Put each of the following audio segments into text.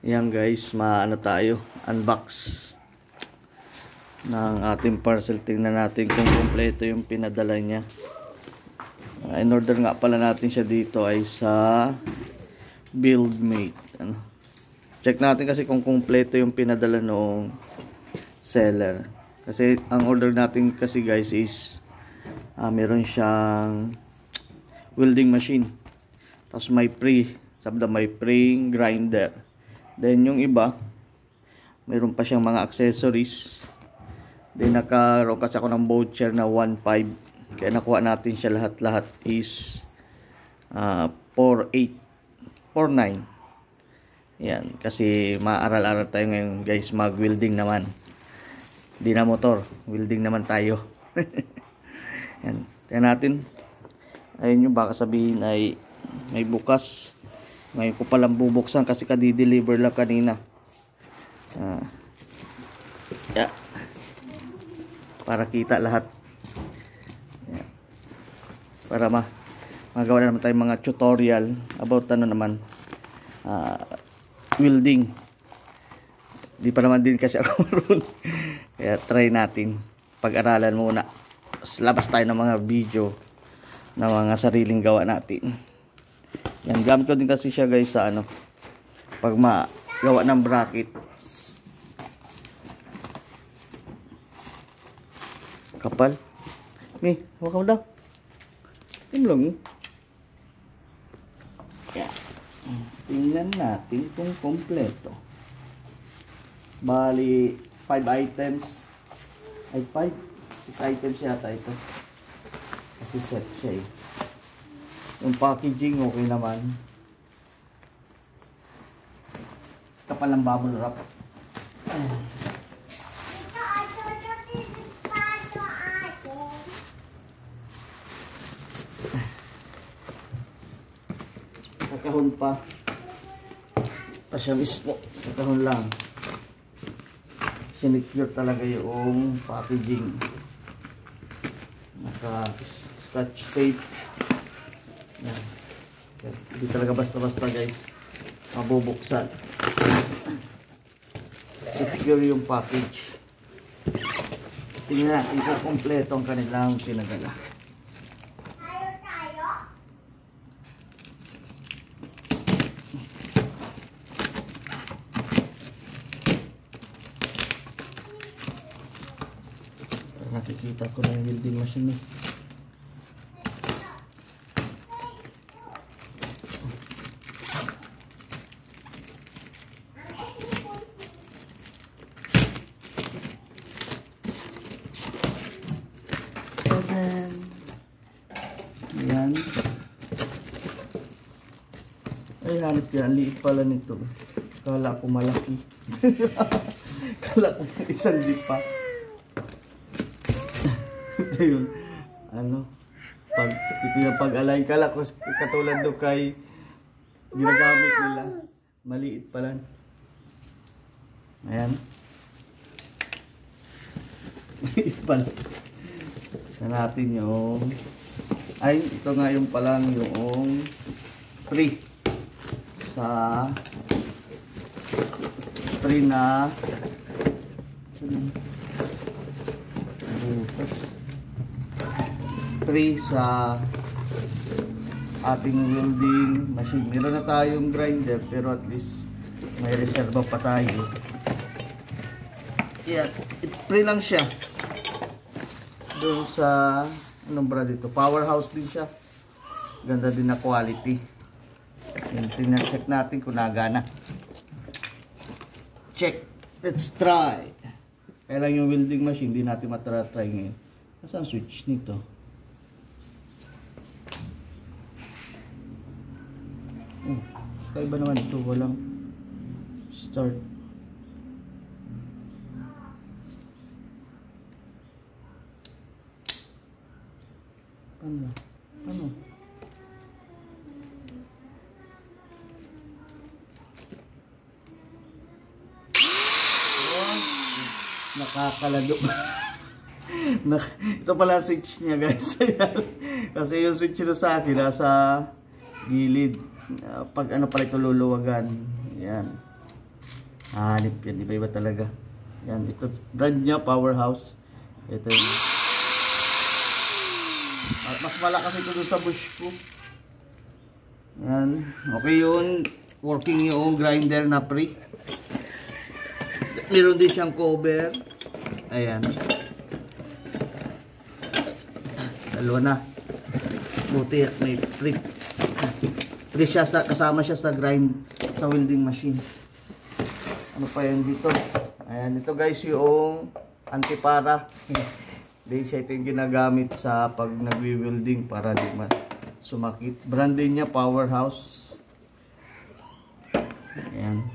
Yan guys, maano tayo, unbox ng ating parcel. Tingnan natin kung kompleto yung pinadala niya. In order nga pala natin siya dito ay sa Buildmate. Check natin kasi kung kompleto yung pinadala noong seller. Kasi ang order natin kasi guys is meron siyang welding machine. Tapos may may pre grinder. Then yung iba, mayroon pa siyang mga accessories. Then nakaroon kasi ako ng voucher na 1.5. Kaya nakuha natin siya lahat-lahat is 4.8, 4.9. Yan, kasi maaral-aral tayo ngayon guys, mag-welding naman. Hindi na motor, welding naman tayo. Yan, tingnan natin. Ayun yung baka sabihin ay may bukas. Ngayon ko palang bubuksan kasi kadi-deliver lang kanina. Yeah. Para kita lahat. Yeah. Para magawa na naman tayong mga tutorial about welding. Di pa naman din kasi ako marunong. Kaya try natin. Pag-aralan muna. Labas tayo ng mga video na mga sariling gawa natin. Yan, gamit ko din kasi siya guys sa pag magawa ng bracket. Kapal. Huwag ka mo daw. Lang. Yeah. Tingnan natin kung kompleto. Bali, 5 items. Ay, 6 items yata ito. Kasi set siya eh. Yung packaging okay naman. Kapal ng bubble wrap. Kakahon pa. Tapos siya mismo. Kakahon lang. Sinecure talaga yung packaging. Naka-scotch tape. Yan. Hindi talaga basta-basta guys mabubuksan. Secure yung package. Tingnan natin sa kompleto ang kanilang pinadala. Nakikita ko na yung welding machine eh. Yan. Ay, hanip yan. Liit pala nito. Kala ko malaki. Kala ko isang lipa. Ito yun. Pag-align. Kala ko katulad do kay ginagamit nila. Maliit pala. Ayan. Maliit pala. Na natin yung ito nga yung palang yung free sa free na free sa ating welding machine. Meron na tayong grinder pero at least may reserva pa tayo. Yeah, free lang siya. Doon sa anong brand dito, powerhouse din siya. Ganda din na quality. Check natin kung nagana. Check. Let's try. Kaya lang yung welding machine hindi natin matry ngayon. Saan switch nito? Kaya ba naman ito? Walang start. Ano? Nakakalado. Ito pala switch niya guys. Kasi yung switch nito sa akin nasa gilid. Pag ano pala ito luluwagan. Yan. Hanip yan, iba-iba talaga. Yan, ito brand niya, Powerhouse. Ito yun. Mas malakas ito doon sa bush ko. Yan, okay yun. Working yung grinder na pre. Meron din siyang cover. Ayan. Dalawa na. Buti at may pre. Pre siya kasama siya sa welding machine. Ano pa yan dito? Ayan, ito guys yung antipara. Di siya ito yung ginagamit sa pag nagwi-welding para di sumakit. Brand din niya, Powerhouse. Ayan.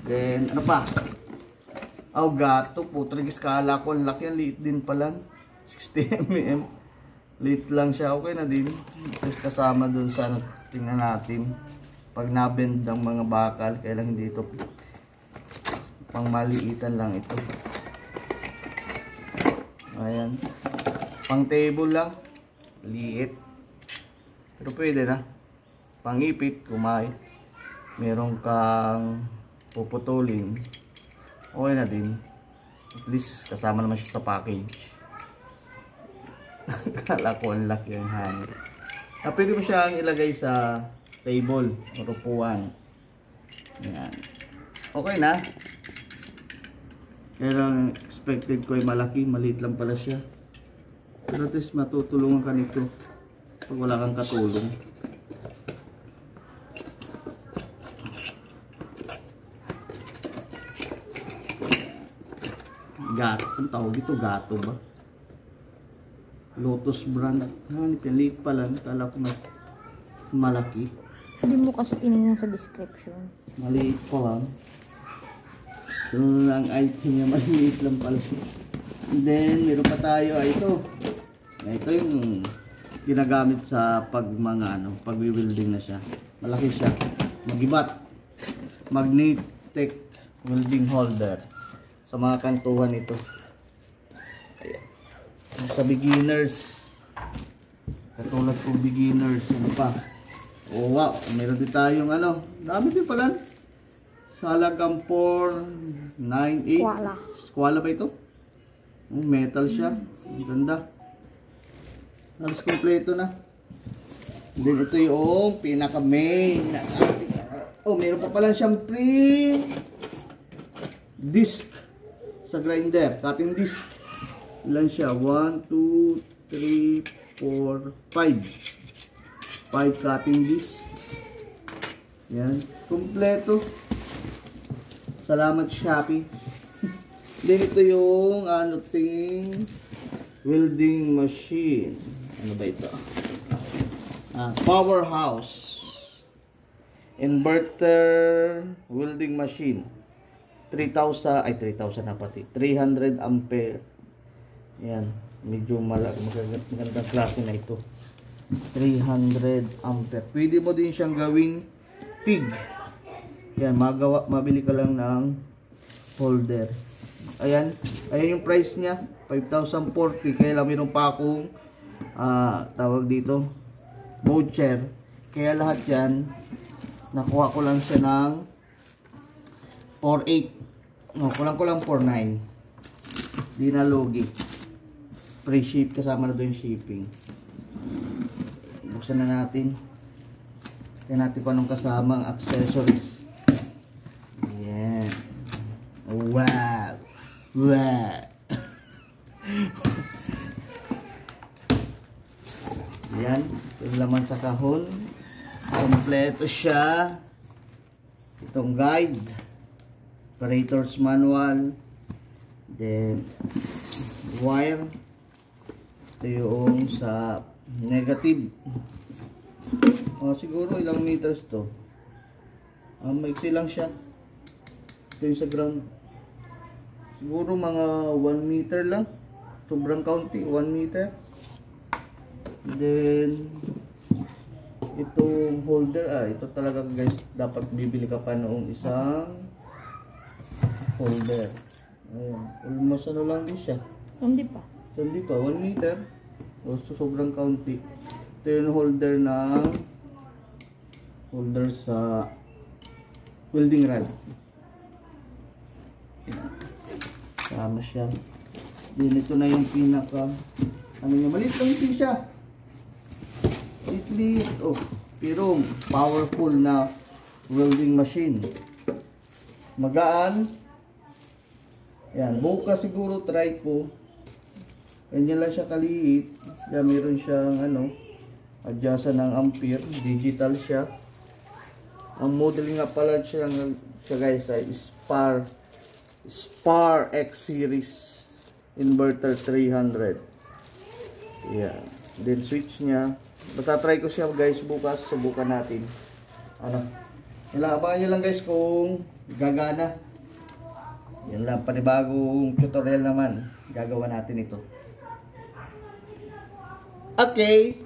Then, ano pa? Oh, gato. Putrigis, kala ko. Ang laki yan. Liit din pala. 60mm. Liit lang siya. Okay na din. Tapos kasama dun sa tingnan natin. Pag nabend ng mga bakal, kailang hindi ito. Pang maliitan lang ito. Ayan. Pang table lang. Liit. Pero pwede na. Pangipit, kumain. Meron kang puputulin. Okay na din. At least kasama naman siya sa package. Kala ko ang laki ang hangin. Pwede mo siyang ilagay sa table o upuan. Ayan. Okay na. Kaya expected ko ay malaki, maliit lang pala siya. Pero at least matutulungan ka nito pag wala kang katulong. Gato, ang tawag ito, gato ba? Lotus brand. Hanip yan, liit pala. Kala ko malaki. Hindi mo kasi tinignan sa description. Maliit pa lang. So, ang item niya, maliit lang pala. And then, meron pa tayo, ito. Ito yung ginagamit sa pag-welding na siya. Malaki siya. Magibat. Magnetic welding holder. Sa mga kantuhan ito. Sa beginners. Katulad kong beginners. Ano pa? Oh, wow. Meron din tayong dami din pala. Sa halagang 498. Squala ba ito? Metal siya. Ang ganda. Halos kompleto na. Then ito yung pinaka main. Oh, meron pa pala siyang free disc sa grinder. Cutting disc. Ilan siya? 1, 2, 3, 4, 5. 5 cutting disc. Yan. Kompleto. Salamat Shopee. Then ito yung welding machine. Ano ba ito? Powerhouse inverter welding machine. 3,000 na pati. 300 ampere. Yan, medyo magandang klase na ito. 300 ampere. Pwede mo din siyang gawing TIG. Yan, mabili ka lang ng holder. Ayan yung price niya, 5,040. Kaya lang meron pa akong tawag dito, voucher. Kaya lahat yan, nakuha ko lang siya ng 4,800. No, kulang ko lang 4,900. Di na logi. Free ship, kasama na doon yung shipping. Buksan na natin. Tignan natin kung anong kasama ang accessories. Yan. Wow. Wow. Yan. Ito yung laman sa kahon. Kompleto siya. Itong guide. Operator's manual. Then, wire. Ito yung sa negative. Siguro ilang meters to. Maiksi lang siya. Ito yung sa ground. Siguro mga 1 meter lang. Sobrang kaunti, 1 meter. Then, itong holder, ito talaga guys, dapat bibili ka pa noong isang holder. Ayan, almost lang din siya. Sundi pa. 1 meter. So, sobrang kaunti. Ito yung holder sa welding rod. tama siya. Then ito na yung pinaka ano niya, maliit lang din siya. Liit, oh, pero powerful na welding machine. Magaan. Yan, bukas siguro try ko. Ganyan lang siya kaliit. Yan, meron siyang ano, adjustan ng ampere, digital siya. Ang model nga pala siya guys ay Spar X series inverter 300. Yeah. Then switch niya. Matatry ko siya guys bukas. Subukan natin. Ano? Abangan nyo lang guys kung gagana. Yan lang. Panibagong tutorial naman. Gagawa natin ito. Okay.